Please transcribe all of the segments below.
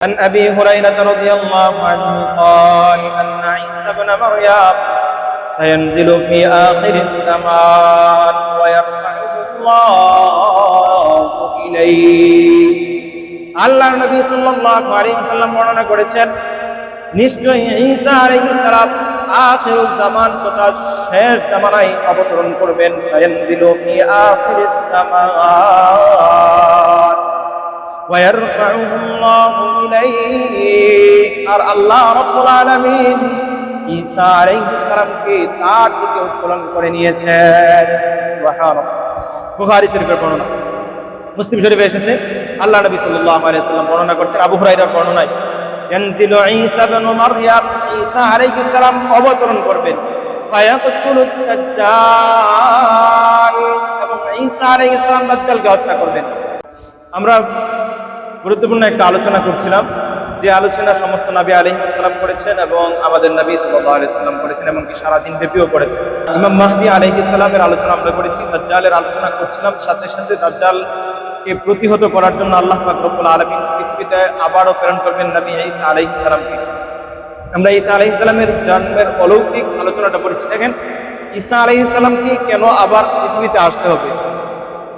عن أبي هريرة رضي الله عنه قال أن عيسى بن مريم سينزل في آخر الزمان ويرفعه الله إليه আল্লাহর নবী সাল্লাল্লাহু আলাইহি ওয়াসাল্লাম বর্ণনা করেছেন, নিশ্চয়ই ঈসা আলাইহিস সালাম আখিরুজ জামান তথা শেষ জামানায় অবতরণ করবেন। সায়ানজিলু ফি আখিরিজ জামান ওয়া ইয়ারফাউহু আল্লাহু ইলাইহি, আর আল্লাহ রাব্বুল আলামিন ঈসা আলাইহিস সালামকে তার দিকে উত্তোলন করে নিয়েছেন। সুবহানাল্লাহ। বুখারী শরীফের বর্ণনা, মুসলিম শরীফে এসেছে। আল্লাহ নবী সাল্লাল্লাহু আলাইহি ওয়াসাল্লাম বর্ণনা করছেন আবু হুরায়রার বর্ণনায়, ইয়ানজিলু ঈসা ইবনে মারইয়াম, ঈসা আলাইহিস সালাম অবতরণ করবেন। ফায়াকতুলুদ দাজ্জাল, এবং ঈসা আলাইহিস সালাম দাজ্জালকে হত্যা করবেন। আমরা গুরুত্বপূর্ণ একটা আলোচনা করছিলাম, যে আলোচনা সমস্ত নবী আলাইহিস সালাম করেছেন এবং আমাদের নবী সাল্লাল্লাহু আলাইহি ওয়াসাল্লাম করেছেন, এমনকি সারা দিন ব্যাপীও করেছেন। ইমাম মাহদী আলাইহিস সালামের আলোচনা আমরা করেছি, দাজ্জালের আলোচনা করছিলাম। সাথে সাথে দাজ্জালকে প্রতিহত করার জন্য আল্লাহ পাক রব্বুল আলামিন পৃথিবীতে আবারও প্রেরণ করবেন নবী ঈসা আলাইহিস সালামকে। আমরা ঈসা আলাইহিস সালামের জন্মের অলৌকিক আলোচনাটা করেছি। দেখেন, ঈসা আলাইহিস সালামকে কেন আবার পৃথিবীতে আসতে হবে?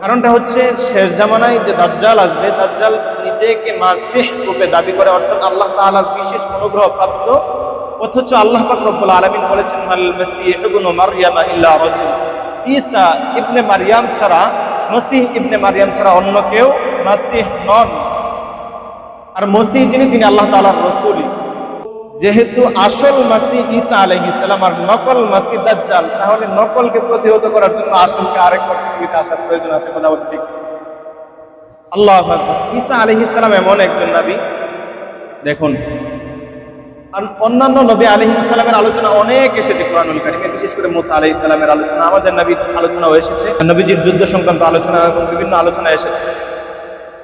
কারণটা হচ্ছে, শেষ জামানায় যে দাজ্জাল আসবে, দাজ্জাল নিজেকে মাসিহ রূপে দাবি করে, অর্থাৎ আল্লাহ তাআলার বিশেষ অনুগ্রহ প্রাপ্ত, অথচ আল্লাহ পাক রব্বুল আলামিন বলেছেন মাল মাসীহ ইবনে মারইয়াম ইল্লা রাসূল, ঈসা ইবনে মারইয়াম ছাড়া, মসিহ ইবনে মারইয়াম ছাড়া অন্য কেউ মাসিহ নন। আর মসিহ যিনি, তিনি আল্লাহ তাআলার রাসূলই। যেহেতু আসল মাসিহ ঈসা আলাইহিস সালাম আর নকল মাসিহ দাজ্জাল, তাহলে নকলকে প্রতিহত করার জন্য আসলকে আরেকবার পৃথিবীতে আসার প্রয়োজন আছে। কথা বলতে ঠিক। আল্লাহু আকবার। ঈসা আলাইহিস সালাম এমন একজন নবী, দেখুন অন্যান্য নবী আলাইহিস সালামের আলোচনা অনেক এসেছে কোরআনুল কারীমে, বিশেষ করে মুসা আলাইহিস সালামের আলোচনা, আমাদের নবীর আলোচনাও এসেছে, নবীজির যুদ্ধ সংক্রান্ত আলোচনা এবং বিভিন্ন আলোচনা এসেছে।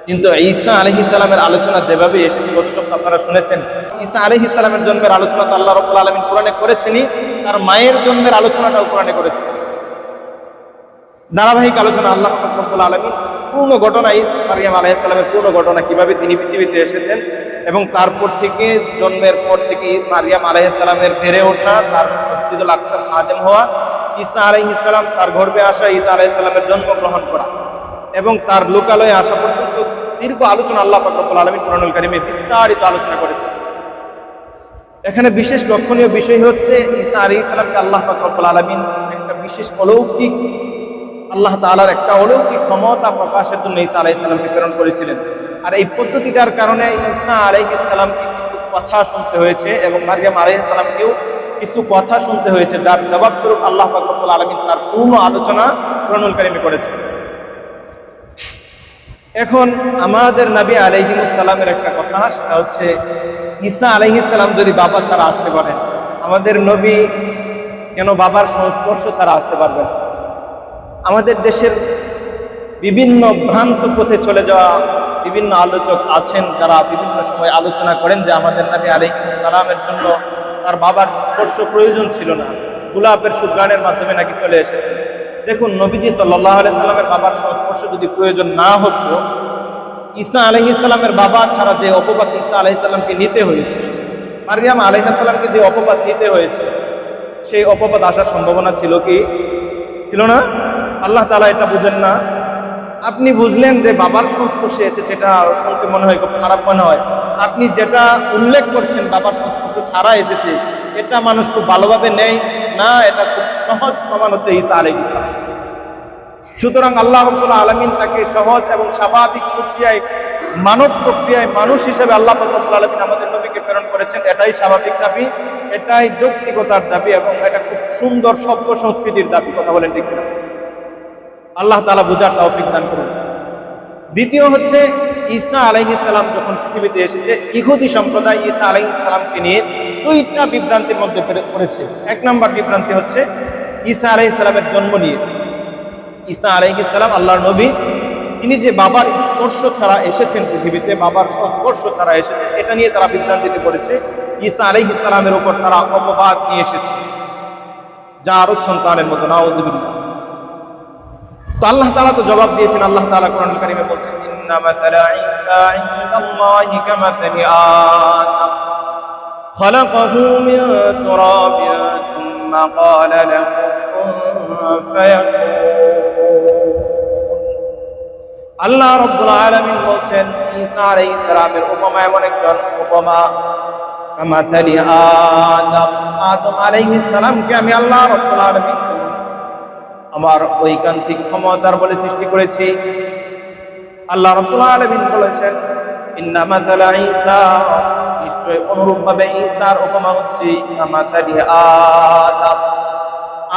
কিন্তু ঈসা আলাইহিস সালামের আলোচনা যেভাবে এসেছে, গত সপ্তাহে আপনারা শুনেছেন, ঈসা আলাইহিস সালামের জন্মের আলোচনা তো আল্লাহ রাব্বুল আলামিন কোরআনে করেছেনই, তার মায়ের জন্মের আলোচনাটাও কোরআনে করেছেন। ধারাবাহিক আলোচনা আল্লাহ রাব্বুল আলামিন পূর্ণ ঘটনাই, মারইয়াম আলাইহিস সালামের পূর্ণ ঘটনা, কিভাবে তিনি পৃথিবীতে এসেছেন এবং তারপর থেকে জন্মের পর থেকে মারইয়াম আলাইহিস সালামের বেড়ে ওঠা, তার মসজিদুল আকসার খাদেম হওয়া, ঈসা আলাইহিস সালাম তার গর্ভে আসা, ঈসা আলাইহিস সালামের জন্মগ্রহণ করা এবং তার লোকালয়ে আসা পর্যন্ত দীর্ঘ আলোচনা আল্লাহ পাক রব্বুল আলামিন কোরআনুল কারীমে বিস্তারিত আলোচনা করেছেন। এখানে বিশেষ লক্ষণীয় বিষয় হচ্ছে, ঈসা আলাইহিস সালামকে আল্লাহ পাক রব্বুল আলামিন একটা বিশেষ অলৌকিক, আল্লাহ তাআলার একটা অলৌকিক ক্ষমতা প্রকাশের জন্য ঈসা আলাইহিস সালামকে প্রেরণ করেছিলেন। আর এই পদ্ধতিটার কারণে ঈসা আলাইহিস সালামকে কিছু কথা শুনতে হয়েছে এবং মারইয়াম আলাইহিস সালামকেও কিছু কথা শুনতে হয়েছে, যার জবাবস্বরূপ আল্লাহ পাক রব্বুল আলামিন তার পূর্ণ আলোচনা কোরআনুল কারীমে করেছেন। এখন আমাদের নবী আলাইহিস সালামের একটা কথা, সেটা হচ্ছে ঈসা আলাইহিস সালাম যদি বাবা ছাড়া আসতে পারেন, আমাদের নবী কেন বাবার সংস্পর্শ ছাড়া আসতে পারবেন? আমাদের দেশের বিভিন্ন ভ্রান্ত পথে চলে যাওয়া বিভিন্ন আলোচক আছেন, যারা বিভিন্ন সময় আলোচনা করেন যে আমাদের নবী আলাইহিস সালামের জন্য তার বাবার স্পর্শ প্রয়োজন ছিল না, গোলাপের সুঘ্রাণের মাধ্যমে নাকি চলে এসেছে। দেখুন, নবীজি সাল্লাল্লাহু আলাইহি সাল্লামের বাবার সংস্পর্শ যদি প্রয়োজন না হতো, ঈসা আলাইহিস সালামের বাবা ছাড়া যে অপবাদ ঈসা আলাইহিস সালামকে নিতে হয়েছে, মারইয়াম আলাইহিস সালামকে যে অপবাদ নিতে হয়েছে, সেই অপবাদ আসার সম্ভাবনা ছিল কি? ছিল না? আল্লাহ তাআলা এটা বুঝেন না? আপনি বুঝলেন যে বাবার সংস্পর্শে এসেছে, এটা শুনতে মনে হয় খুব খারাপ মনে হয়। আপনি যেটা উল্লেখ করছেন বাবার সংস্পর্শ ছাড়া এসেছে, এটা মানুষ খুব ভালোভাবে নেয় না, এটা খুব সহজ প্রমাণ হচ্ছে ঈসা আলাইহিস সালাম। সুতরাং আল্লাহ রাব্বুল আলামিন তাকে সহজ এবং স্বাভাবিক প্রক্রিয়ায়, মানব প্রক্রিয়ায় মানুষ হিসেবে আল্লাহ রাব্বুল আলামিন আমাদের নবীকে প্রেরণ করেছেন। এটাই স্বাভাবিক দাবি, এটাই যৌক্তিকতার দাবি এবং এটা খুব সুন্দর সভ্য সংস্কৃতির দাবি। কথা বলেন ঠিক না? আল্লাহ তাআলা বুঝার তৌফিক দান করুন। দ্বিতীয় হচ্ছে, ঈসা আলাইহিস সালাম যখন পৃথিবীতে এসেছে, ইহুদি সম্প্রদায় ঈসা আলাইহিস সালামকে নিয়ে দুইটা বিভ্রান্তির মধ্যে পড়েছে। এক নম্বর বিভ্রান্তি হচ্ছে ঈসা আলাইহিস সালামের জন্ম নিয়ে। ঈসা আলাইহিস সালাম আল্লাহর নবী, তিনি যে বাবার স্পর্শ ছাড়া এসেছেন পৃথিবীতে, বাবার সংস্পর্শ ছাড়া এসেছেন, এটা নিয়ে তারা বিভ্রান্তিতে পড়েছে। ঈসা আলাইহিস সালামের উপর তারা অপবাদ নিয়ে এসেছে, যা আরব সন্তানের মতো, নাউযুবিল্লাহ। তো আল্লাহ তাআলা তো জবাব দিয়েছেন। আল্লাহ তাআলা কোরআনুল কারীমে বলছেন, ইন্না মাতালা ঈসা ইনদাল্লাহি কামাতালি আদম খালাকাহু মিন তুরাবিন সুম্মা ক্বালা লাহু কুন ফায়াকুন। আল্লাহ রাব্বুল আলামিন বলছেন, ঈসা আলাইহিস সালামের উপমা এমন একজন উপমা, কামাতালি আদম, আদম আলাইহিস সালামকে আমি আল্লাহ রাব্বুল আলামিন আমার ঐকান্তিক ক্ষমতার বলে সৃষ্টি করেছি। আল্লাহ রাব্বুল আলামিন বলেছেন, ইন্না মাতালা ঈসা, নিশ্চয় অনুরূপভাবে ঈসার উপমা হচ্ছে কামাতালি আদম,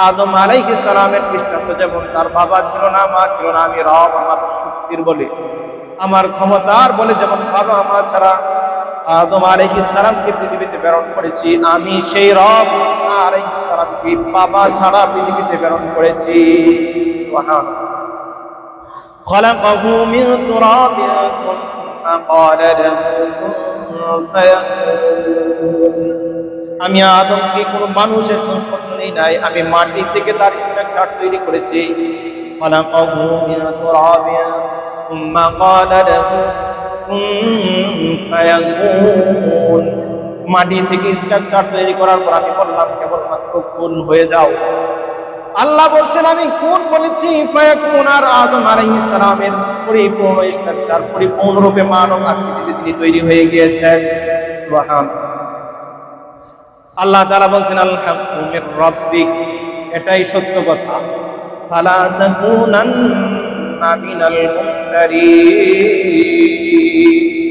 আদম আলাইহিস সালামের দৃষ্টান্ত যেমন তার বাবা ছিল না, মা ছিল না, আমি রব আমার শক্তির বলে, আমার ক্ষমতার বলে যেমন বাবা মা ছাড়া আদম আলাইহিস সালামকে পৃথিবীতে প্রেরণ করেছি, আমি সেই রব ঈসা আলাইহিস সালামকে বাবা ছাড়া পৃথিবীতে প্রেরণ করেছি। সুবহানাল্লাহ। খালাকাহু মিন তুরাবিন সুম্মা ক্বালা লাহু কুন ফায়াকুন। আমি আদমকে কোনো মানুষের সংস্পর্শ নেই নাই, আমি মাটি থেকে তার স্ট্রাকচার তৈরি করেছি। খালাকাহু মিন তুরাবিন সুম্মা ক্বালা লাহু কুন ফায়াকুন। মাটি থেকে স্ট্রাকচার তৈরি করার পর আমি বললাম কেবলমাত্র কুন হয়ে যাও। আল্লাহ বলছেন আমি কুন বলেছি, ফায়াকুন, আর আদম আলাইহিস সালামের পরিপূর্ণ স্ট্রাকচার, পরিপূর্ণরূপে মানব আকৃতিতে তিনি তৈরি হয়ে গিয়েছেন। সুবহানাল্লাহ। আল্লাহ তাআলা বলছেন, আল হাক্কু মির রাব্বিক, এটাই সত্য কথা, ফালা তাকুনান্না মিনাল মুমতারিন,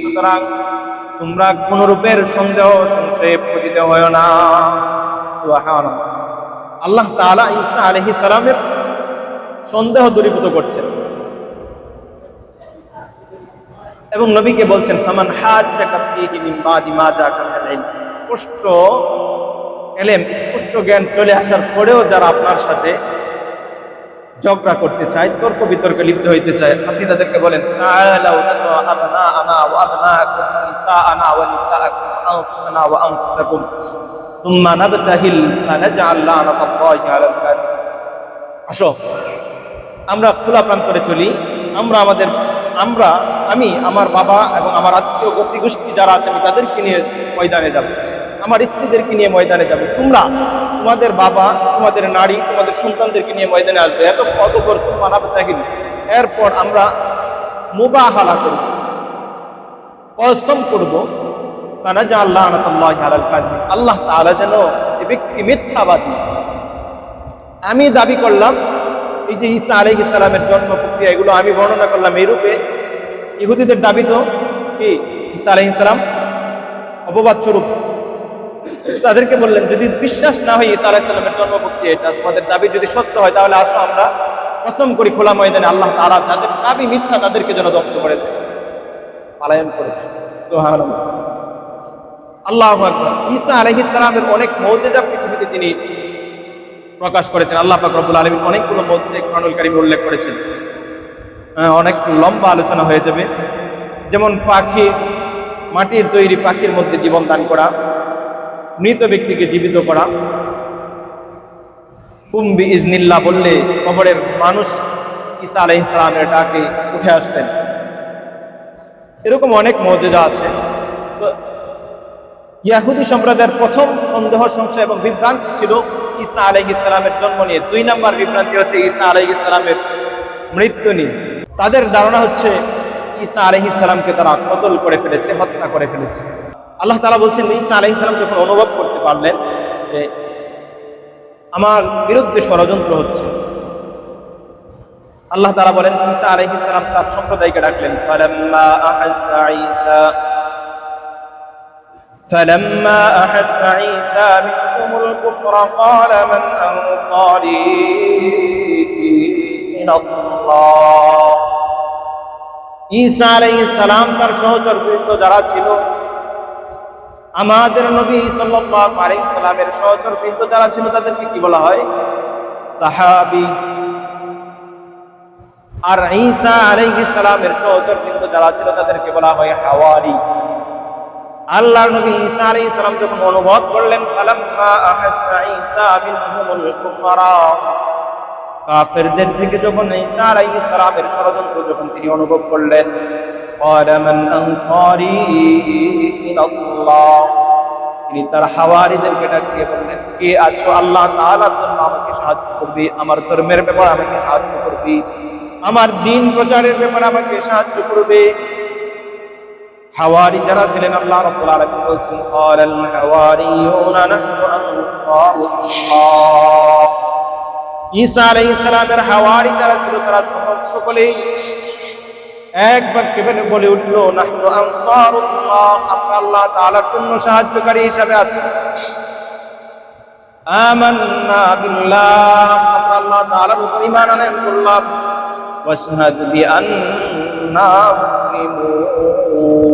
সুতরাং তোমরা কোন রূপের সন্দেহ সংশয়ে পতিত হয় না। সুবহানাল্লাহ। আল্লাহ তাআলা ঈসা আলাইহিস সালামের সন্দেহ দূরীভূত করছেন এবং নবীকে বলছেন, ফামান হাজ্জাকা ফীহি মিন বাদি মা জাআকা মিনাল ইলম, স্পষ্ট ইলম, স্পষ্ট জ্ঞান চলে আসার পরেও যারা আপনার সাথে ঝগড়া করতে চায়, তর্ক বিতর্কে লিপ্ত হইতে চায়, আপনি তাদেরকে বলেন, তাআলাউ নাদউ আবনাআনা ওয়া আবনাআকুম, নিসাআনা ওয়া নিসাআকুম, আনফুসানা ওয়া আনফুসাকুম, সুম্মা নাবতাহিল ফানাজআল লানাতাল্লাহি আলাল কাযিব। আসো আমরা খোলা প্রান্তরে চলি, আমি আমার বাবা এবং আমার আত্মীয় গতি গোষ্ঠী যারা আছে আমি তাদেরকে নিয়ে ময়দানে যাব, আমার স্ত্রীদেরকে নিয়ে ময়দানে যাব, তোমরা তোমাদের বাবা, তোমাদের নারী, তোমাদের সন্তানদেরকে নিয়ে ময়দানে আসবে, এত কত বছর মানাবে থাকিন। এরপর আমরা মুবাহালা করব, কসম করব, ফানাজআল লানাতাল্লাহি আলাল কাযিবিন, আল্লাহ তাআলা যেন যে ব্যক্তি মিথ্যাবাদী, আমি দাবি করলাম এই যে ঈসা আলাইহিস সালামের জন্ম প্রক্রিয়া এগুলো আমি বর্ণনা করলাম এই রূপে, ইহুদিদের দাবি তো কি ঈসা আলাইহিস সালাম অপবাদ স্বরূপ। তাদেরকে বললেন, যদি বিশ্বাস না হয় ঈসা আলাইহিস সালামের জন্ম প্রক্রিয়া এটা, তোমাদের দাবি যদি সত্য হয়, তাহলে আসো আমরা কসম করি খোলা ময়দানে আল্লাহ তাআলা যাদের দাবি মিথ্যা তাদেরকে যেন ধ্বংস করে দেয়। পালায়ন করেছে। সুবহানাল্লাহ, আল্লাহু আকবার। ঈসা আলাইহিস সালামের অনেক মুজিজা পৃথিবীতে তিনি প্রকাশ করেছেন। আল্লাহ পাক রব্বুল আলামিন অনেকগুলো মুজিজা কোরআনুল কারীমে উল্লেখ করেছেন। অনেক লম্বা আলোচনা হয়ে যাবে। যেমন পাখি, মাটির তৈরি পাখির মধ্যে জীবন দান করা, মৃত ব্যক্তিকে জীবিত করা, কুম বিইজনিল্লাহ বললে কবরের মানুষ ঈসা আলাইহিস সালামের ডাকে উঠে আসতেন। এরকম অনেক মুজিজা আছে। তো ইহুদি সম্প্রদায়ের প্রথম সন্দেহ, সংশয় এবং বিভ্রান্তি ছিল ঈসা আলাইহিস সালামের জন্ম নিয়ে। 2 নম্বর বিভ্রান্তি হচ্ছে ঈসা আলাইহিস সালামের মৃত্যু নিয়ে। তাদের ধারণা হচ্ছে ঈসা আলাইহিস সালামকে তারা কতল করে ফেলেছে, হত্যা করে ফেলেছে। আল্লাহ তাআলা বলছেন, ঈসা আলাইহিস সালাম যখন অনুভব করতে পারলেন যে আমার বিরুদ্ধে ষড়যন্ত্র হচ্ছে, আল্লাহ তাআলা বলেন, ঈসা আলাইহিস সালাম তার সম্প্রদায়কে ডাকলেন, ফালাম্মা আহাসা ঈসা মিনহুমুল কুফরা ক্বালা মান আনসারি ইলাল্লাহ। ঈসা আলাইহিস সালাম তার সহচরবৃন্দ যারা ছিল, আমাদের নবী সাল্লাল্লাহু আলাইহি সাল্লামের সহচরবৃন্দ যারা ছিল, তাদেরকে কি বলা হয়? সাহাবী। আর ঈসা আলাইহিস সালামের সহচরবৃন্দ যারা ছিল তাদেরকে বলা হয় হাওয়ারি। আল্লাহর নবী ঈসা আলাইহিস সালাম যখন অনুভব করলেন, ফালাম্মা আহাসা ঈসা মিনহুমুল কুফরা, কাফেরদের থেকে যখন ঈসা আলাইহিস সালামের ষড়যন্ত্র যখন তিনি অনুভব করলেন, ক্বালা মান আনসারি ইলাল্লাহ, তিনি তার হাওয়ারিদেরকে ডাকিয়ে বললেন, কে আছো আল্লাহ তাআলার জন্য আমাকে সাহায্য করবে, আমার ধর্মের ব্যাপারে আমাকে সাহায্য করবে, আমার দ্বীন প্রচারের ব্যাপারে আমাকে সাহায্য করবে। হাওয়ারি যারা ছিলেন, আল্লাহ রাব্বুল আলামিন বলছেন, ক্বালাল হাওয়ারিয়ুনা নাহনু আনসারুল্লাহ। ঈসা আলাইহিস সালামের হাওয়ারি যারা ছিল তারা সকলেই এক বাক্যে বলে উঠল, নাহনু আনসারুল্লাহ, আমরা আল্লাহ তাআলার জন্য সাহায্যকারী হিসেবে আছি। আমান্না বিল্লাহ, আমরা আল্লাহ তাআলার উপর ঈমান আনয়ন করলাম। ওয়াশহাদ বিআন্না মুসলিমুন।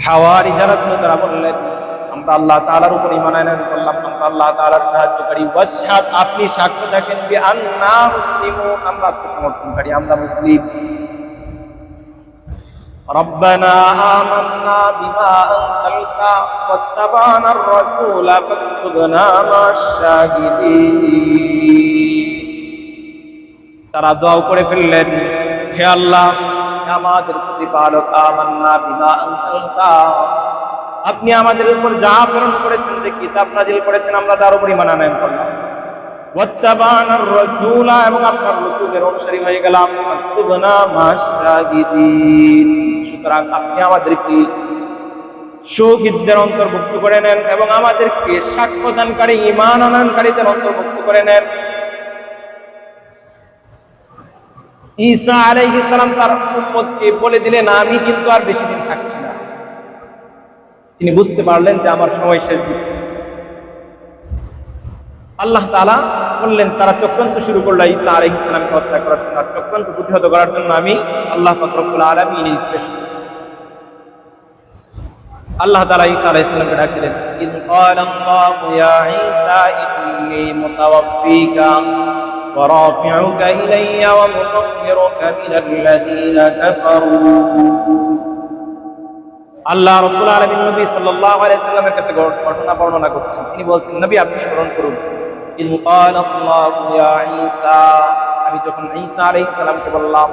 হাওয়ারি যারা ছিল তারা বললেন, আমরা আল্লাহ তাআলার উপর ঈমান আনয়ন করলাম, আমরা আল্লাহ তাআলার সাহায্যকারী। ওয়াশহাদ, আপনি সাক্ষ্য থাকেন, বিআন্না মুসলিমুন, আমরা আত্মসমর্পণকারী, আমরা মুসলিম। ربنا آمنا بما أنزلت واتبعنا الرسول فاكتبنا مع الشاهدين। তারা দোয়া করে ফেললেন, হে আল্লাহ, আমাদের প্রতিপালক, আমান্না বিমা আনজালতা, আপনি আমাদের উপর যা প্রেরণ করেছেন, যে কিতাব নাজিল করেছেন, আমরা তার উপর ঈমান আনয়ন করলাম। ওয়াত্তাবানার রাসূলা, এবং আপনার রাসূলের অনুসারী হয়ে গেলাম। ফাকতুবনা মাশাহিদিন, সুতরাং আপনি আমাদেরকে শহীদদের অন্তর্ভুক্ত করে নেন এবং আমাদেরকে সাক্ষ্যদানকারী, ঈমান আনয়নকারীদের অন্তর্ভুক্ত করে নেন। ঈসা আলাইহিস সালাম তার উম্মতকে বলে দিলেন, আমি কিন্তু আর বেশি দিন থাকছি না। তিনি বুঝতে পারলেন যে আমার সময় শেষ। আল্লাহ তাআলা বললেন, তারা চক্রান্ত শুরু করলো ঈসা আলাইহিস সালামকে হত্যা করার জন্য। আর চক্রান্ত প্রতিহত করার জন্য আমি আল্লাহ পাক রব্বুল আলামিনই শ্রেষ্ঠ। আল্লাহ তাআলা ঈসা আলাইহিস সালামকে ডাকলেন, ইয ক্বালাল্লাহু ইয়া ঈসা ইন্নী মুতাওয়াফফিকা ওয়া রাফি'ুকা ইলাইয়া ওয়া মুতাহহিরুকা মিনাল্লাযীনা কাফারু। আল্লাহ রাব্বুল আলামিন নবী সাল্লাল্লাহু আলাইহি ওয়াসাল্লামের কাছে ঘটনা বর্ণনা করছেন। তিনি বলছেন, নবী আপনি স্মরণ করুন, ইয ক্বালাল্লাহু ইয়া ঈসা, আমি যখন ঈসা আলাইহিস সালামকে বললাম,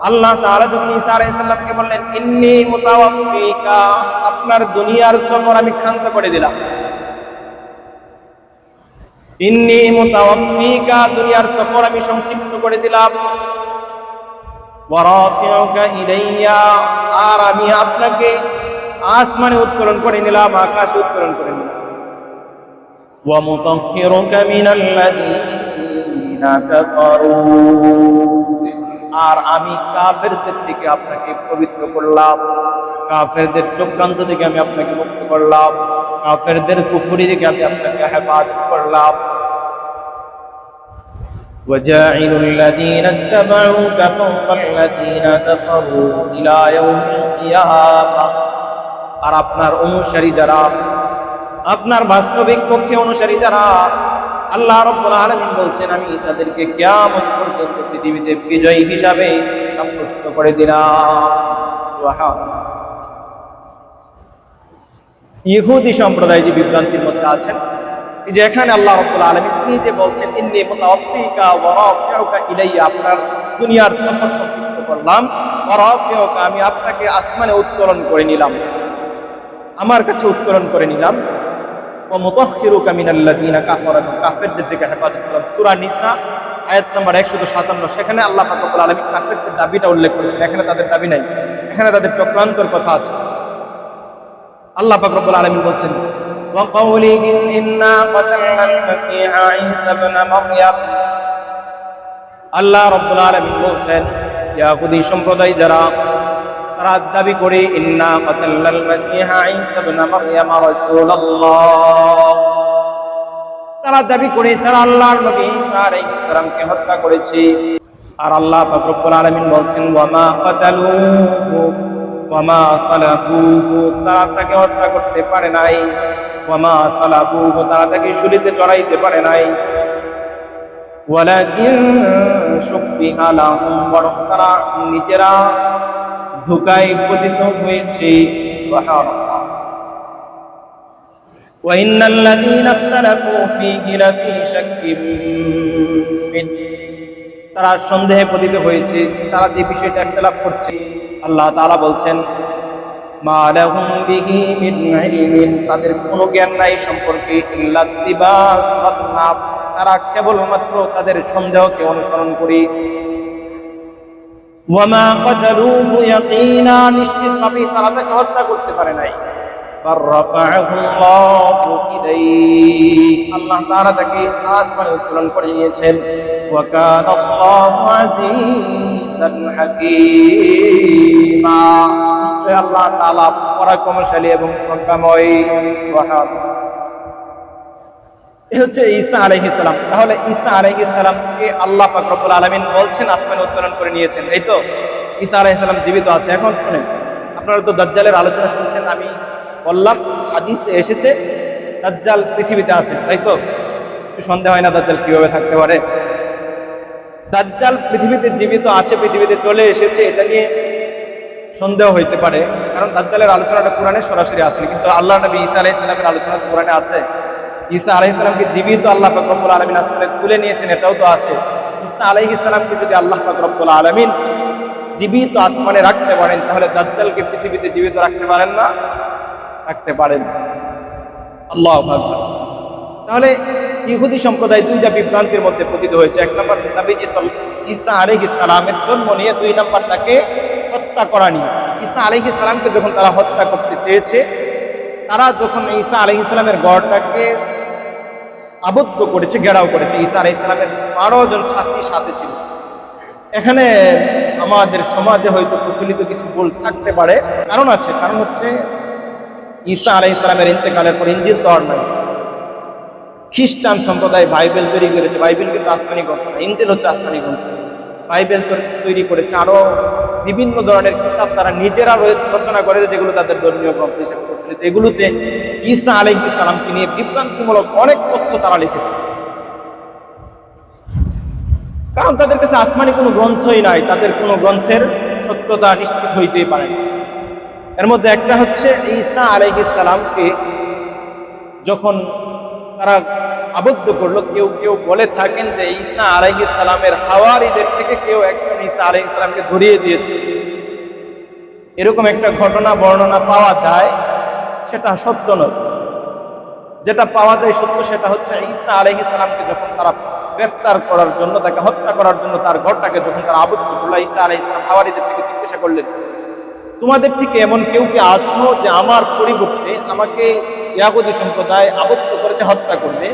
আল্লাহ তাআলা যখন ঈসা আলাইহিস সালামকে বললেন, ইন্নী মুতাওয়াফফিকা, আপনার দুনিয়ার সফর আমি ক্ষান্ত করে দিলাম। ইন্নী মুতাওয়াফফিকা, দুনিয়ার সফর আমি সংক্ষিপ্ত করে দিলাম। ওয়া রাফি'ুকা ইলাইয়া, আর আমি আপনাকে আসমানে উত্তোলন করে নিলাম, আকাশে উত্তোলন করে নিলাম। ওয়া মুতাহহিরুকা মিনাল্লাযীনা কাফারু, আর আমি কাফেরদের থেকে আপনাকে পবিত্র করলাম, কাফেরদের চক্রান্ত থেকে আমি আপনাকে মুক্ত করলাম, কাফেরদের কুফরি থেকে আমি আপনাকে হেফাজত করলাম। وجاعل الذين اتبعوك فوق الذين كفروا إلى يوم القيامة, আর আপনার অনুসারী যারা, আপনার বাস্তবিক পক্ষে অনুসারী যারা, আল্লাহ রাব্বুল আলামিন বলছেন, আমি তাদেরকে কিয়ামত পর্যন্ত পৃথিবীতে বিজয়ী হিসাবে সাব্যস্ত করে দিলাম। সুবহানাল্লাহ। ইহুদি সম্প্রদায় যে বিভ্রান্তির মধ্যে আছেন, এই যে এখানে আল্লাহ রাব্বুল আলামিন নিজে বলছেন, ইন্নী মুতাওয়াফফিকা ওয়া রাফি'ুকা ইলাইয়া, আপনার দুনিয়ার সফর সংক্ষিপ্ত করলাম, ওয়া রাফি'ুকা, আমি আপনাকে আসমানে উত্তোলন করে নিলাম, আমার কাছে উত্তোলন করে নিলাম। ওয়া মুতাহহিরুকা মিনাল্লাযীনা কাফারু, কাফেরদের থেকে হেফাজত করলাম। সূরা নিসা আয়াত নম্বর 157, সেখানে আল্লাহ পাক রব্বুল আলামিন কাফেরদের দাবিটা উল্লেখ করেছেন। এখানে তাদের দাবি নাই, এখানে তাদের চক্রান্তর কথা আছে। আল্লাহ পাক রব্বুল আলামিন বলছেন, ওয়া কাওলিহিম ইন্না কাতালনাল মাসীহা ঈসা ইবনে মারইয়াম, আল্লাহ রাব্বুল আলামিন বলছেন, ইহুদি সম্প্রদায় যারা, তারা দাবি করে, ইন্না কাতালনাল মাসীহা ঈসা ইবনে মারইয়াম রাসূলুল্লাহ, তারা দাবি করে তারা আল্লাহর নবী ঈসা আলাইহিস সালামকে হত্যা করেছে। আর আল্লাহ পাক রব্বুল আলামিন বলছেন, ওয়া মা কাতালুহু ওয়া মা সালাবুহু, তারা তাকে হত্যা করতে পারে নাই। ওয়া মা সালাবুহু, তারা তাকে শূলিতে চড়াইতে পারে নাই। ওয়ালাকিন শুব্বিহা লাহুম, বরং তারা নিজেরা ধোঁকায় পতিত হয়েছে। সুবহানাল্লাহ। وإن الذين اختلفوا فيه لفي شك منه তারা সন্দেহে পতিত হয়েছে, তারা যে বিষয়টা ইখতিলাফ করছে। আল্লাহ তাআলা বলছেন মা লাহুম বিহি মিন ইলমিন, তাদের কোনো জ্ঞান নাই সম্পর্কে, ইল্লা ইত্তিবাআ, তারা কেবলমাত্র তাদের সন্দেহকে অনুসরণ করে। ওয়া মা কাতালুহু ইয়াকিনা, নিশ্চিতভাবে তারা তাকে হত্যা করতে পারে নাই। বার রাফা'াহু আল্লাহু ইলাইহি, আল্লাহ তাআলা তাকে আসমানে উত্তোলন করে নিয়েছেন। ওয়া কানা আল্লাহু আজিজান হাকীমা, নিশ্চয় আল্লাহ তাআলা পরাক্রমশালী এবং প্রজ্ঞাময়। সুবহানাল্লাহ। এই হচ্ছে ঈসা আলাইহিস সালাম। তাহলে ঈসা আলাইহিস সালামকে আল্লাহ পাক রব্বুল আলামিন বলছেন আসমানে উত্তোলন করে নিয়েছেন, এই তো? ঈসা আলাইহিস সালাম জীবিত আছে। এখন শুনেন, আপনারা তো দাজ্জালের আলোচনা শুনছেন, আমি বললাম হাদিসে এসেছে দাজ্জাল পৃথিবীতে আছে, তাই তো? একটু সন্দেহ হয় না দাজ্জাল কিভাবে থাকতে পারে? দাজ্জাল পৃথিবীতে জীবিত আছে, পৃথিবীতে চলে এসেছে, এটা নিয়ে সন্দেহ হইতে পারে, কারণ দাজ্জালের আলোচনাটা কোরআনে সরাসরি আসেনি, কিন্তু আল্লাহ নবী ঈসা আলাইহিস সালামের আলোচনা কোরআনে আছে। ঈসা আলাইহিস সালামকে জীবিত আল্লাহ পাক রব্বুল আলামিন আসমানে তুলে নিয়েছেন, এটাও তো আছে। ঈসা আলাইহিস সালামকে যদি আল্লাহ পাক রব্বুল আলামিন জীবিত আসমানে রাখতে পারেন, তাহলে দাজ্জালকে পৃথিবীতে জীবিত রাখতে পারেন না? রাখতে পারেন। আল্লাহু আকবার। তাহলে ইহুদি সম্প্রদায় দুইটা বিভ্রান্তির মধ্যে পতিত হয়েছে। এক নম্বর, নবীজি ঈসা আলাইহিস সালামের জন্ম নিয়ে, দুই নম্বর তাকে হত্যা করা নিয়ে। ঈসা আলাইহিস সালামকে যখন তারা হত্যা করতে চেয়েছে, তারা যখন ঈসা আলাইহিস সালামের গড়টাকে আবদ্ধ করেছে, ঘেরাও করেছে, ঈসা আলাইহিস সালামের 12 জন সাথী সাথে ছিল। এখানে আমাদের সমাজে হয়তো প্রচলিত কিছু ভুল থাকতে পারে, কারণ আছে। কারণ হচ্ছে ঈসা আলাইহিস সালামের ইন্তেকালের পর ইনজিল তো আর নাই। খ্রিস্টান সম্প্রদায় বাইবেল তৈরি করেছে, বাইবেল কিন্তু আসমানি গ্রন্থ না, ইনজিল হচ্ছে আসমানি গ্রন্থ। বাইবেল তৈরি করেছে, আরো বিভিন্ন ধরনের কিতাব তারা নিজেরা রচনা করে, যেগুলো তাদের ধর্মীয় গ্রন্থ হিসেবে প্রচলিত। এগুলোতে ঈসা আলাইহিস সালামকে নিয়ে বিভ্রান্তিমূলক অনেক তথ্য তারা লিখেছে, কারণ তাদের কাছে আসমানি কোনো গ্রন্থই নাই, তাদের কোনো গ্রন্থের সত্যতা নিশ্চিত হইতেই পারে না। এর মধ্যে একটা হচ্ছে, ঈসা আলাইহিস সালামকে যখন তারা আবদ্ধ করলো, কেউ কেউ বলে থাকেন যে ঈসা আলাইহিস সালামের হাওয়ারীদের থেকে কেউ একজন ঈসা আলাইহিস সালামকে ধরিয়ে দিয়েছে, এরকম একটা ঘটনা বর্ণনা পাওয়া যায়। সেটা সত্য নয়। যেটা পাওয়া যায় সত্য, সেটা হচ্ছে ঈসা আলাইহিস সালামকে যখন তারা গ্রেফতার করার জন্য, তাকে হত্যা করার জন্য তার ঘরটাকে যখন তারা আবদ্ধ করলো, ঈসা আলাইহিস সালাম হাওয়ারীদের থেকে জিজ্ঞাসা করলেন, তোমাদের থেকে এমন কেউ কি আছো যে আমার পরিবর্তে আমাকে ইয়াহুদী সম্প্রদায় আবদ্ধ করেছে, হত্যা করবে?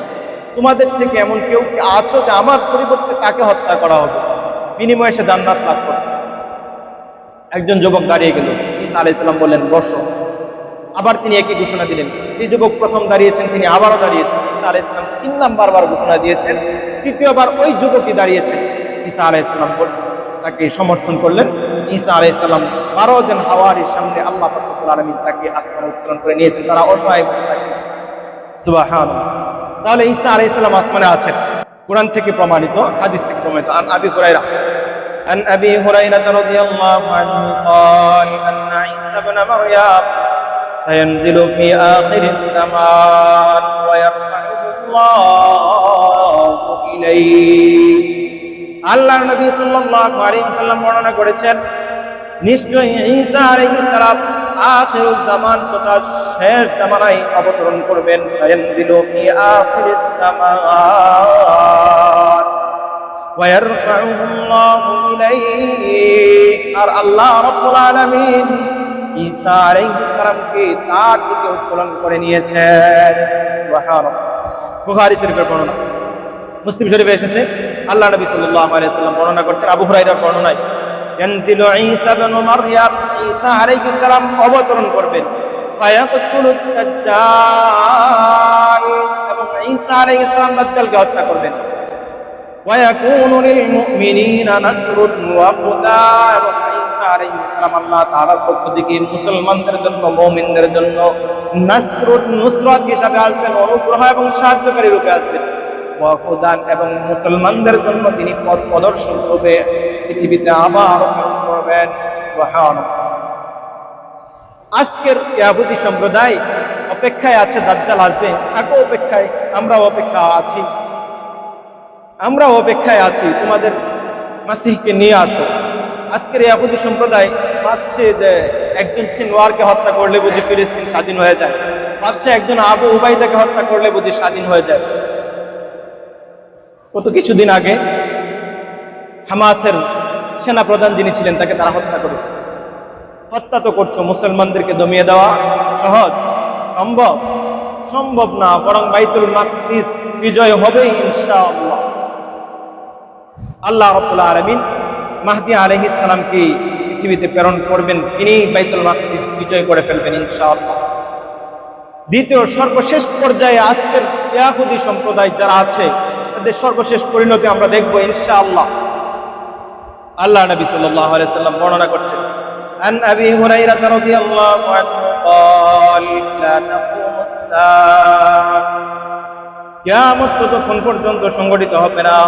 তোমাদের থেকে এমন কেউ কি আছো যে আমার পরিবর্তে তাকে হত্যা করা হবে, বিনিময়ে সে জান্নাত লাভ করবে? একজন যুবক দাঁড়িয়ে গেল, ঈসা আলাইহিস সালাম বললেন, বসো। আবার তিনি একই ঘোষণা দিলেন। যে যুবক প্রথম দাঁড়িয়েছেন তিনি আবারও দাঁড়িয়েছেন। ঈসা আলাইহিস সালাম 3 নাম্বার ঘোষণা দিয়েছেন, তৃতীয়বার ওই যুবকই দাঁড়িয়েছেন। ঈসা আলাইহিস সালাম তাকে সমর্থন করলেন। ঈসা আলাইহিস সালাম 12 জন হাওয়ারীর সামনে আল্লাহ পাক রব্বুল আলামিন তাকে আসমানে উত্তোলন করে নিয়েছেন, তারা অসহায় হয়ে থাকিয়েছে। সুবহানাল্লাহ। তাহলে ঈসা আলাইহিস সালাম আসমানে আছেন, কোরআন থেকে প্রমাণিত, হাদিস থেকে প্রমাণিত। عن أبي هريرة رضي الله عنه قال أن عيسى بن مريم سينزل في آخر الزمان ويرفعه الله إليه। আল্লাহর নবী সাল্লাল্লাহু আলাইহি ওয়াসাল্লাম বর্ণনা করেছেন, নিশ্চয়ই ঈসা আলাইহিস সালাম আখিরুজ জামান তথা শেষ জামানায় অবতরণ করবেন। সায়ানজিলু ফি আখিরিজ জামান ওয়া ইয়ারফাউহু আল্লাহু ইলাইহি, আর আল্লাহ রাব্বুল আলামিন ঈসা আলাইহিস সালামকে তার দিকে উত্তোলন করে নিয়েছেন। সুবহানাল্লাহ। বুখারী শরীফের বর্ণনা, মুসলিম শরীফে এসেছে, আল্লাহ নবী সাল্লাল্লাহু আলাইহি ওয়াসাল্লাম বর্ণনা করছেন, আবু হুরায়রার বর্ণনায়, ইয়ানজিলু ঈসা ইবনে মারইয়াম, ঈসা আলাইহিস সালাম অবতরণ করবেন, ফায়াকতুলুদ দাজ্জাল, এবং ঈসা আলাইহিস সালাম দাজ্জালকে হত্যা করবেন। ওয়া ইয়াকুনু লিল মুমিনিনা নাসরুন ওয়া হুদা, এবং ঈসা আলাইহিস সালাম আল্লাহ তাআলার পক্ষ থেকে মুসলমানদের জন্য, মুমিনদের জন্য নাসরুন, নুসরাত হিসাবে আসবেন, অনুগ্রহ এবং সাহায্যকারী রূপে আসবেন। ওয়া হুদান, এবং মুসলমানদের জন্য তিনি পথ প্রদর্শক রূপে পৃথিবীতে আবার আগমন করবেন। সুবহানাল্লাহ। আজকের ইহুদি সম্প্রদায় অপেক্ষায় আছে দাজ্জাল আসবে, থাকো অপেক্ষায়, আমরাও অপেক্ষায় আছি, তোমাদের মাসিহকে নিয়ে আসো। আজকের ইহুদি সম্প্রদায় ভাবছে যে একজন সিনওয়ারকে হত্যা করলে বুঝি ফিলিস্তিন স্বাধীন হয়ে যায়, ভাবছে একজন আবু উবাইদাকে হত্যা করলে বুঝি স্বাধীন হয়ে যায়। কত কিছুদিন আগে হামাসের সেনা প্রধান যিনি ছিলেন তাকে তারা হত্যা করেছে। হত্যা তো করছো, মুসলমানদেরকে দমিয়ে দেওয়া সহজ? সম্ভব না, বরং বাইতুল মাকদিস বিজয় হবে ইনশাআল্লাহ। আল্লাহ রাব্বুল আলামিন মাহদী আলাইহিস সালামকে পৃথিবীতে প্রেরণ করবেন, তিনি বাইতুল মাকদিস বিজয় করে ফেলবেন ইনশাআল্লাহ। দ্বিতীয় সর্বশেষ পর্যায়ে আজকের ইহুদি সম্প্রদায় যারা আছে তাদের সর্বশেষ পরিণতি আমরা দেখব ইনশাআল্লাহ। আল্লাহ নবী সাল্লাল্লাহু আলাইহি সাল্লাম বর্ণনা করছেন, আন আবি হুরায়রা রাদিয়াল্লাহু আনহু قال لا تقوم الساعة কিয়ামত ততক্ষণ পর্যন্ত সংঘটিত হবে না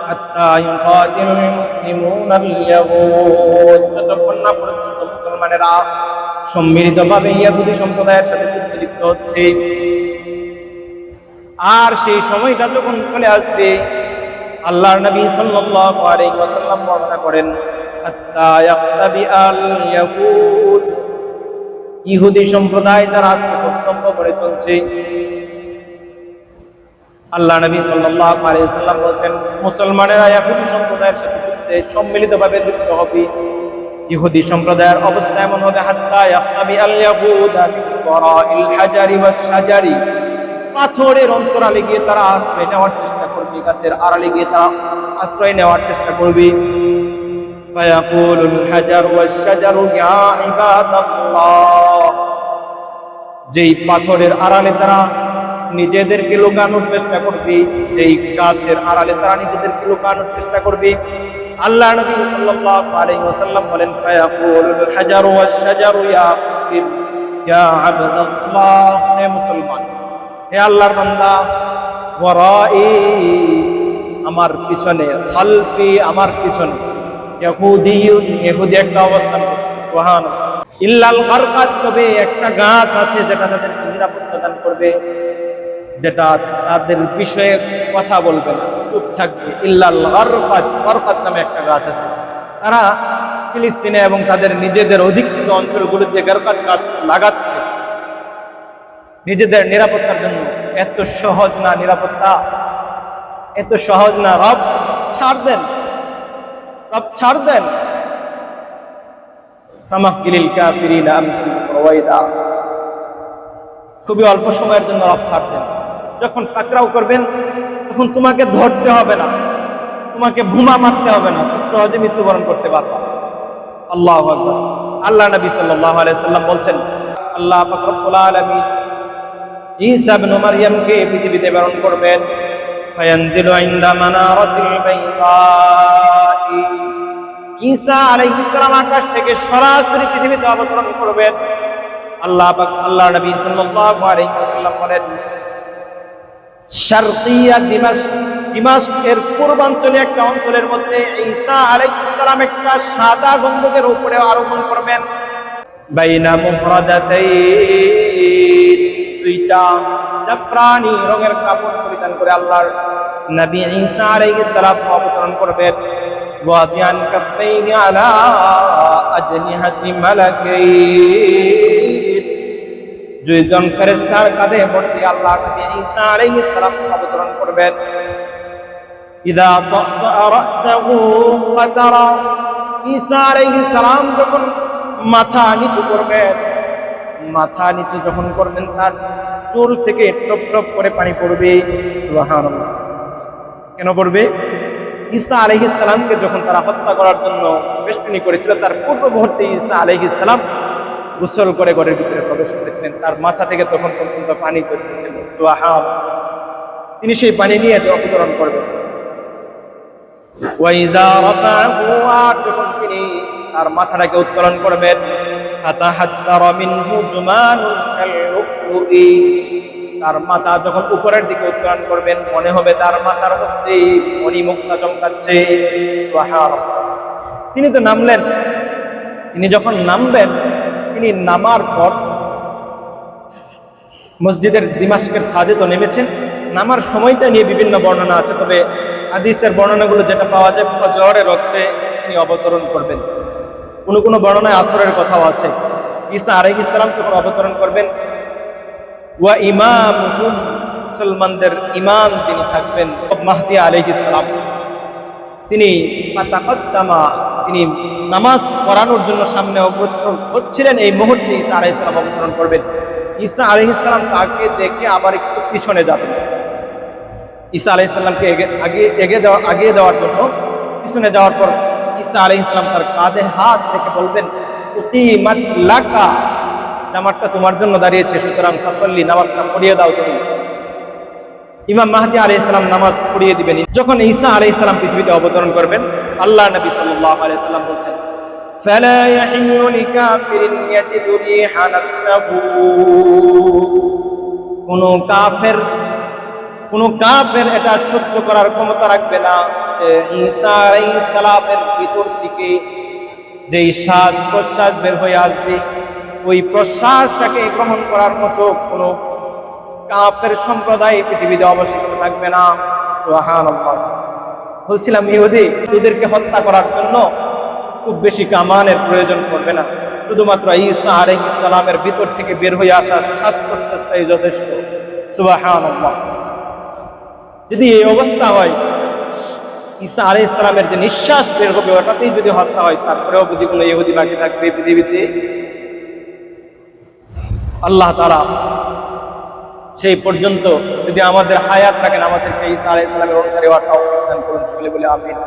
হাত্তা ইউকাতিলুল মুসলিমুনা আল-ইয়াহুদ, যতক্ষণ না পর্যন্ত মুসলমানেরা সম্মিলিতভাবে ইহুদি সম্প্রদায়ের সাথে যুদ্ধে লিপ্ত হচ্ছে। আর সেই সময়টা যখন চলে আসবে, আল্লাহর নবী সাল্লাল্লাহু আলাইহি ওয়াসাল্লাম বর্ণনা করেন, হাত্তা ইয়াক্তাবি আল-ইয়াহুদ, ইহুদি সম্প্রদায় তারা আজকে কর্তব্য করে চলছে। আল্লাহ নবী সাল্লাল্লাহু আলাইহি ওয়াসাল্লাম বলেন, মুসলমানেরা ইহুদি সম্প্রদায়ের সাথে যুদ্ধে সম্মিলিতভাবে লিপ্ত হবে। ইহুদি সম্প্রদায়ের অবস্থা এমন হবে, হাত্তা ইয়াক্তাবি আল-ইয়াহুদ মিন ওয়ারাইল হাজারি ওয়াস শাজারি, পাথরের অন্তরালে গিয়ে তারা আশ্রয় নেওয়ার চেষ্টা করবে, গাছের আড়ালে গিয়ে তারা আশ্রয় নেওয়ার চেষ্টা করবে। ফায়াকুলুল হাজার ওয়াস শাজারু ইয়া ইবাদাল্লাহ, যেই পাথরের আড়ালে তারা নিজেদেরকে লুকানোর চেষ্টা করবে, যেই গাছের আড়ালে তারা নিজেদেরকে লুকানোর চেষ্টা করবে, আল্লাহ নবী সাল্লাল্লাহু আলাইহি ওয়াসাল্লাম বলেন, ফায়াকুলুল হাজারু ওয়াস শাজারু ইয়া মুসলিম ইয়া আবদাল্লাহ, হে মুসলমান, হে আল্লাহর বান্দা, ওয়ারাই, আমার পিছনে, খালফি, আমার পিছনে, ইহুদি একটা অবস্থান করছে। সুবহানাল্লাহ। ইল্লাল গারকাত, তবে একটা গাছ আছে যেটা তাদেরকে নিরাপত্তা দান করবে, যেটা তাদের বিষয়ে কথা বলবে না, চুপ থাকবে। ইল্লাল গারকাত, গারকাত নামে একটা গাছ আছে। তারা ফিলিস্তিনে এবং তাদের নিজেদের অধিকৃত অঞ্চলগুলোতে গারকাত গাছ লাগাচ্ছে নিজেদের নিরাপত্তার জন্য। এত সহজ না নিরাপত্তা, এত সহজ না। রব ছাড় দেন, রব ছাড় দেন। সামাহকিলিল কাফিরিনা আমহিল রওয়াইদা, খুবই অল্প সময়ের জন্য রব ছাড় দেন। যখন পাকড়াও করবেন তখন তোমাকে ধরতে হবে না, তোমাকে ভুমা মারতে হবে না, খুব সহজে মৃত্যুবরণ করতে পারবা। আল্লাহু আকবার। আল্লাহ নবী সাল্লাল্লাহু আলাইহি সাল্লাম বলছেন, আল্লাহ পাক রব্বুল আলামিন ঈসা ইবনে মারইয়ামকে পৃথিবীতে প্রেরণ করবেন। ফায়ানজিলু ইনদা মানারাতিল বাইদা, ঈসা আলাইহিস সালাম আকাশ থেকে সরাসরি পৃথিবীতে অবতরণ করবেন। আল্লাহ নবী সাল্লাল্লাহু আলাইহি ওয়াসাল্লাম বলেন, শারকিয়া দিমাশকের পূর্বাঞ্চলে একটা অঞ্চলের মধ্যে ঈসা আলাইহিস সালাম একটা সাদা গম্বুজের উপরে আরোহণ করবেন। বাইনা মুফরাদাতাইন, দুইটা জাফরানি রঙের কাপড় পরিধান করে আল্লাহর নবী ঈসা আলাইহিস সালাম অবতরণ করবেন। ওয়াদিয়ান কাফাইনি আলা আজনিহাতি মালাকাইন, দুইজন ফেরেশতার কাঁধে ভর্তি আল্লাহর নবী ঈসা আলাইহিস সালাম অবতরণ করবেন। ইদা তাআ রাসাহু ফাতারা, ঈসা আলাইহিস সালাম যখন মাথা নিচু করবেন, মাথা নিচু যখন করবেন তার চুল থেকে টপ টপ করে পানি পড়বে। সুবহানাল্লাহ। কেন পড়বে? ঈসা আলাইহিস সালামকে যখন তারা হত্যা করার জন্য বেষ্টনী করেছিল, তার পূর্ব মুহূর্তে ঈসা আলাইহিস সালাম গোসল করে ঘরের ভিতরে প্রবেশ করেছিলেন, তার মাথা থেকে তখন পর্যন্ত পানি পড়তেছিল। সুবহানাল্লাহ। তিনি সেই পানি নিয়ে অবতরণ করবেন। ওয়াইযা রাফাহু, আর যখন তিনি তার মাথাটাকে উত্তোলন করবেন, ফাতাহাত্তারা মিনহু জুমানুল কাললুই, তার মাথা যখন উপরের দিকে উত্তোলন করবেন মনে হবে তার মাথার মধ্যে মণিমুক্তা চমকাচ্ছে। সুবহানাল্লাহ। তিনি তো নামলেন, তিনি যখন নামবেন, তিনি নামার পর মসজিদের দিমাশকের সাজেদও নেমেছেন। নামার সময়টা নিয়ে বিভিন্ন বর্ণনা আছে, তবে হাদিসের বর্ণনাগুলো যেটা পাওয়া যায় ফজরের রক্তে তিনি অবতরণ করবেন। কোনো কোনো বর্ণনায় আসরের কথাও আছে। ঈসা আলাইহিস সালাম তখন অবতরণ করবেন। ওয়া ইমামুহুম, মুসলমানদের ইমাম তিনি থাকবেন মাহদী আলাইহিস সালাম। তিনি ফাতাকাদ্দামা, তিনি নামাজ পড়ানোর জন্য সামনে অগ্রসর হচ্ছিলেন। এই মুহূর্তে ঈসা আলাইহিস সালাম অবতরণ করবেন। ঈসা আলাইহিস সালাম তাকে দেখে আবার একটু পিছনে যাবেন। ঈসা আলাইহিস সালামকে এগিয়ে দেওয়ার জন্য পিছনে যাওয়ার পর ঈসা আলাইহিস সালাম তার কাঁধে হাত রেখে বলবেন, উকিমাত লাকা, জামাতটা তোমার জন্য দাঁড়িয়েছে, সুতরাং ফাসাল্লি, নামাজটা পড়িয়ে দাও তুমি। ইমাম মাহদী আলাইহিস সালাম নামাজ পড়িয়ে দিবেন। যখন ঈসা আলাইহিস সালাম পৃথিবীতে অবতরণ করবেন, আল্লাহ নবী সাল্লাল্লাহু আলাইহি সাল্লাম বলেন, ফালা ইয়াহিল্লু লিকাফিরিন ইয়াজিদু রিহা নাফসাহু, কোন কাফের এটা সহ্য করার ক্ষমতা রাখবে না যে ঈসা আলাইহিস সালামের ভিতর থেকে যেই শ্বাস প্রশ্বাস বের হয়ে আসবে, ওই প্রশ্বাসটাকে গ্রহণ করার মতো কোনো কাফের সম্প্রদায় পৃথিবীতে অবশিষ্ট থাকবে না। সুবহানাল্লাহ। বলছিলাম ইহুদি তোদেরকে হত্যা করার জন্য খুব বেশি কামানের প্রয়োজন পড়বে না, শুধুমাত্র ঈসা আলাইহিস সালামের ভিতর থেকে বের হয়ে আসা শ্বাস প্রশ্বাসটাই যথেষ্ট। সুবহানাল্লাহ। যদি এই অবস্থা হয়, ঈসা আলাইহিস সালামের যে নিঃশ্বাস বের হবে ওটাতেই যদি হত্যা হয়, তারপরেও যদি কোনো ইহুদি বাকি থাকবে পৃথিবীতে, আল্লাহ তাআলা সেই পর্যন্ত যদি আমাদের হায়াত রাখেন, আমাদেরকে ঈসা আলাইহিস সালামের অনুসারী হওয়ার তৌফিক দান করুন। সকলে বলে আমিন।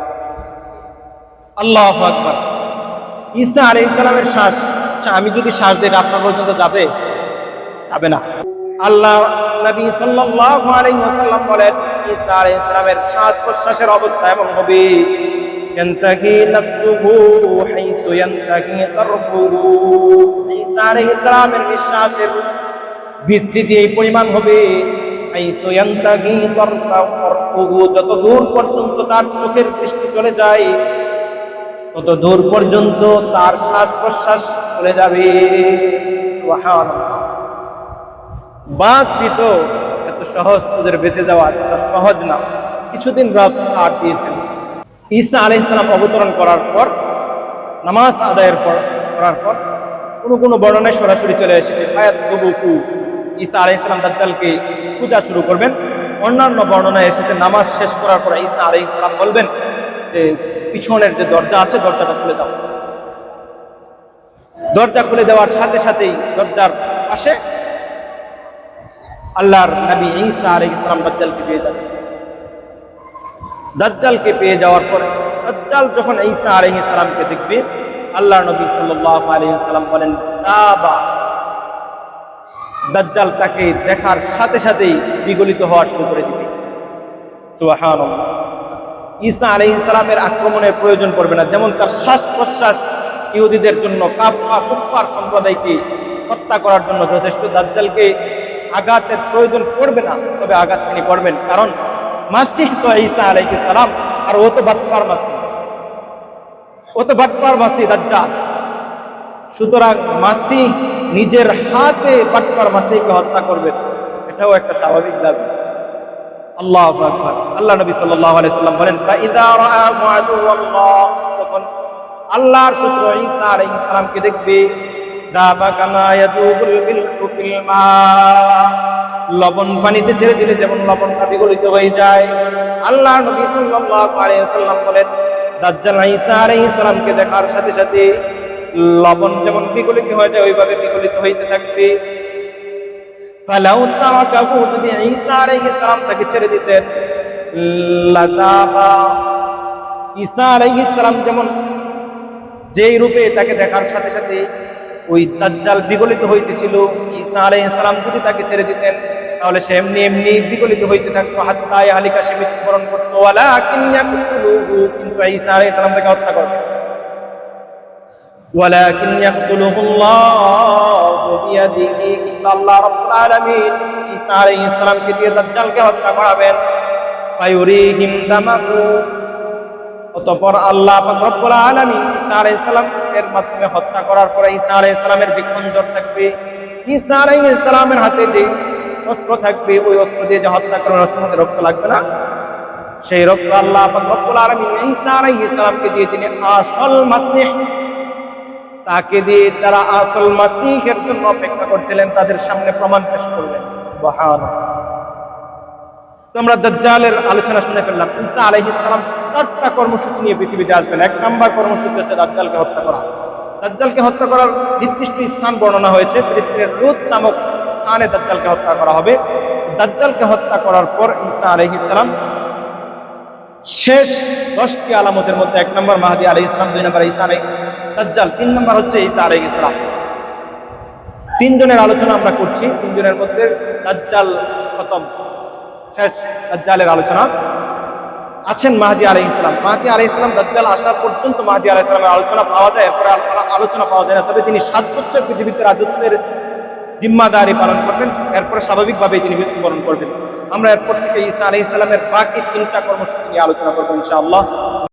আল্লাহু আকবার। ঈসা আলাইহিস সালামের শ্বাস, আচ্ছা আমি যদি শ্বাস দিই আপনার পর্যন্ত যাবে? যাবে না। আল্লাহ নবী সাল্লাল্লাহু আলাইহি ওয়াসাল্লাম বলেন, ঈসা আলাইহিস সালামের শ্বাস প্রশ্বাসের অবস্থা এমন হবে, ইয়ানতাহি নাফসুহু হাইসু ইয়ানতাহি তারফুহু, ঈসা আলাইহিস সালামের নিঃশ্বাসের বিস্তৃতি এই পরিমাণ হবে, হাইসু ইয়ানতাহি তারফুহু, যত দূর পর্যন্ত তার চোখের দৃষ্টি চলে যায় তত দূর পর্যন্ত তার শ্বাস প্রশ্বাস চলে যাবে। সুবহানাল্লাহ। বাঁচবি তো, এত সহজ তোদের বেঁচে যাওয়া এতটা সহজ না। কিছুদিন রব ছাড় দিয়েছেন। ঈসা আলাইহিস সালাম অবতরণ করার পর, নামাজ আদায়ের করার পর কোনো বর্ণনায় সরাসরি চলে এসেছে ফায়াতুবুকু, ঈসা আলাইহিস সালাম দাজ্জালকে পূজা শুরু করবেন। অন্যান্য বর্ণনায় এসেছে নামাজ শেষ করার পর ঈসা আলাইহিস সালাম বলবেন যে পিছনের যে দরজা আছে দরজাটা খুলে দাও। দরজা খুলে দেওয়ার সাথে সাথেই দরজার পাশে আল্লাহর নবী ঈসা আলাইহিস সালাম দাজ্জালকে পেয়ে যাবেন। দাজ্জালকে পেয়ে যাওয়ার পরে দাজ্জাল যখন ঈসা আলাইহিস সালামকে দেখবে, আল্লাহর নবী সাল্লাল্লাহু আলাইহি ওয়াসাল্লাম বলেন, তাবা, দাজ্জাল তাকে দেখার সাথে সাথেই বিগলিত হওয়া শুরু করে দিবে। সুবহানাল্লাহ। ঈসা আলাইহিস সালামের আক্রমণের প্রয়োজন পড়বে না, যেমন তার শ্বাস প্রশ্বাস ইহুদিদের জন্য কুফফার সম্প্রদায়কে হত্যা করার জন্য যথেষ্ট। দাজ্জালকে আঘাতের প্রয়োজন পড়বে না, তবে আঘাত তিনি করবেন, কারণ মাসিহ তো ঈসা আলাইহিস সালাম, আর ও তো বাটপার মাসিহ, দাজ্জাল। সুতরাং মাসিহ নিজের হাতে বাটপার মাসিহকে হত্যা করবেন, এটাও একটা স্বাভাবিক দাবি। আল্লাহু আকবার। আল্লাহ নবী সাল্লাল্লাহু আলাইহি সাল্লাম বলেন, ফাইযা রাআ মুআদুল্লাহ, তখন আল্লাহর শত্রু ঈসা আলাইহিস সালামকে দেখবে, দাবা কামা ইয়াদুবুল মিলকু ফিল মা, লবণ পানিতে ছেড়ে দিলে যেমন লবণটা বিগলিত হয়ে যায়। আল্লাহর নবী সাল্লাল্লাহু আলাইহি সাল্লাম বলেন, দাজ্জাল ঈসা আলাইহিস সালামকে দেখার সাথে সাথে লবণ যেমন বিগলিত হয়ে যায় ওইভাবে বিগলিত হইতে থাকবে। ফালাউ তারাকাহু, যদি ঈসা আলাইহিস সালাম তাকে ছেড়ে দিতেন, লাযাবা, ঈসা আলাইহিস সালাম যেমন যেই রূপে তাকে দেখার সাথে সাথে ওই দাজ্জাল বিগলিত হইতেছিল, ঈসা আলাইহিস সালাম যদি তাকে ছেড়ে দিতেন তাহলে সে এমনি এমনি বিগলিত হইতে থাকতো, হাত্তা ইয়াহলিকা, সে মৃত্যুবরণ করতো। ওয়ালাকিন ইয়াকতুলুহু, কিন্তু ঈসা আলাইহিস সালাম তাকে হত্যা করতেন। ওয়ালাকিন ইয়াকতুলুহুল্লাহু বিয়াদিহি, কিন্তু আল্লাহ রাব্বুল আলামিন ঈসা আলাইহিস সালামকে দিয়ে দাজ্জালকে হত্যা করাবেন। ফায়ুরিহিম দামাহু, অতঃপর আল্লাহ পাক রব্বুল আলামিন ঈসা আলাইহিস সালামের মাধ্যমে হত্যা করার পরে ঈসা আলাইহিস সালামের বিক্ষণ জ্বর থাকবে। ঈসা আলাইহিস সালামের হাতে যে অস্ত্র থাকবে, ওই অস্ত্র দিয়ে যে হত্যা করার অস্ত্রের রক্ত লাগবে না, সেই রক্ত আল্লাহ পাক রব্বুল আলামিন ঈসা আলাইহিস সালামকে দিয়ে তিনি আসল মাসিহ, তাকে দিয়ে তারা আসল মাসিহের জন্য অপেক্ষা করছিলেন, তাদের সামনে প্রমাণ পেশ করলেন। সুবহানাল্লাহ। তোমরা দাজ্জালের আলোচনা শুনে ফেললাম। ঈসা আলাইহিস সালাম 4টা কর্মসূচি নিয়ে পৃথিবীতে আসবেন। 1 নম্বর কর্মসূচি হচ্ছে দাজ্জালকে হত্যা করা। দাজ্জালকে হত্যা করার নির্দিষ্ট স্থান বর্ণনা হয়েছে, ফিলিস্তিনের লুদ নামক স্থানে দাজ্জালকে হত্যা করা হবে। দাজ্জালকে হত্যা করার পর ঈসা আলাইহিস সালাম শেষ 10টি আলামতের মধ্যে 1 নম্বর মাহদী আলাইহিস সালাম, 2 নম্বর ঈসা আলাইহিস দাজ্জাল, 3 নম্বর হচ্ছে ঈসা আলাইহিস সালাম। 3 জনের আলোচনা আমরা করছি। 3 জনের মধ্যে দাজ্জাল খতম, শেষ দাজ্জালের আলোচনা। আছেন মাহদী আলাইহিস সালাম। মাহদী আলাইহিস সালাম দাজ্জাল আসার পর্যন্ত মাহদী আলাইহিস সালামের আলোচনা পাওয়া যায়, এরপরে আলোচনা পাওয়া যায় না। তবে তিনি 7 বছর পৃথিবীতে রাজত্বের জিম্মাদারি পালন করবেন, এরপরে স্বাভাবিকভাবেই তিনি মৃত্যুবরণ করবেন। আমরা এরপর থেকে ঈসা আলাইহিস সালামের বাকি 3টা কর্মসূচি নিয়ে আলোচনা করবো ইনশাআল্লাহ।